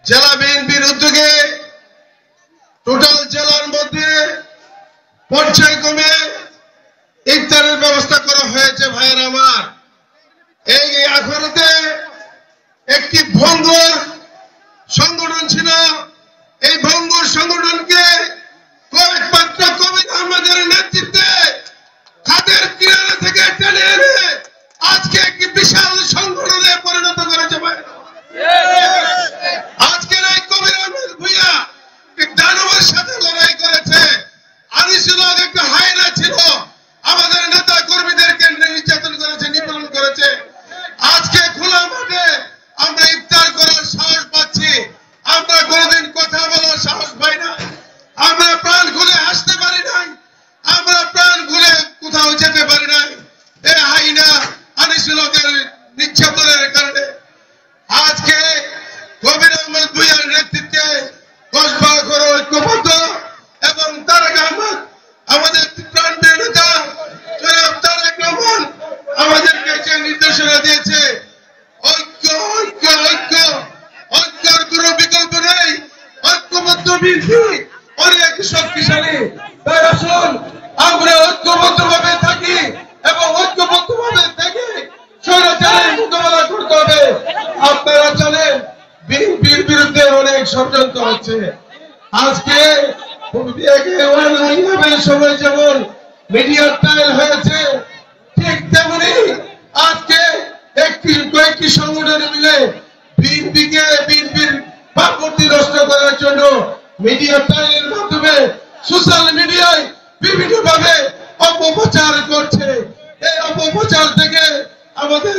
জেলা বিএনপির উদ্যোগে টোটাল জেলার মধ্যে পর্যায়ক্রমে ইফতারের ব্যবস্থা করা হয়েছে। ভাইয়ের আমার, এই আখড়াতে একটি ভঙ্গুর সংগঠন ছিল। এই ভঙ্গুর সংগঠনকে কয়েকমাত্র কবির আহমেদের নেতৃত্বে খাদের কিনারা থেকে টেনে এনে আজকে একটি বিশাল সংগঠনে পরিণত করেছে। আজকের এই কবির আহমেদ ভূঁইয়া দানবের সাথে লড়াই করেছে। আনিসুল হক একটা হায়না ছিল, আমাদের নেতা কর্মীদেরকে নির্যাতন করেছে, নিপীড়ন করেছে। আজকে খোলা মাঠে আমরা ইফতার করার সাহস পাচ্ছি। আমরা কোনোদিন কথা বলার সাহস পাই না। আমরা প্রাণ খুলে হাসতে পারি নাই, আমরা প্রাণ খুলে কোথাও যেতে পারি নাই। এই হাইনা আনিসুল হকের নির্যাতনের কারণে আজকে কবির আহমেদ ভূঁইয়ার নেতৃত্বে কসবা করে ঐক্যবদ্ধ এবং তারেক আহমদ আমাদের প্রাণপ্রিয় নেতা জনাব তারেক রহমান আমাদেরকে যে নির্দেশনা দিয়েছে, ঐক্য ঐক্য ঐক্য ঐক্যের কোনো বিকল্প নেই। ঐক্যবদ্ধ বিএনপি অনেক শক্তিশালী। তাই আসুন আমরা ঐক্যবদ্ধ ভাবে থাকি এবং ঐক্যবদ্ধ ভাবে থেকে স্বৈরাচারের মোকাবেলা করতে হবে। আপনারা জানেন বিএনপির বিরুদ্ধে অনেক ষড়যন্ত্র হচ্ছে। আজকে সময় যেমন মিডিয়ার ট্রায়াল হয়েছে, ঠিক তেমনি আজকে কয়েকটি সংগঠন মিলে বিএনপির ভাবমূর্তি নষ্ট করার জন্য মিডিয়া ট্রায়ালের মাধ্যমে সোশ্যাল মিডিয়ায় বিভিন্ন ভাবে অপপ্রচার করছে। এই অপপ্রচার থেকে আমাদের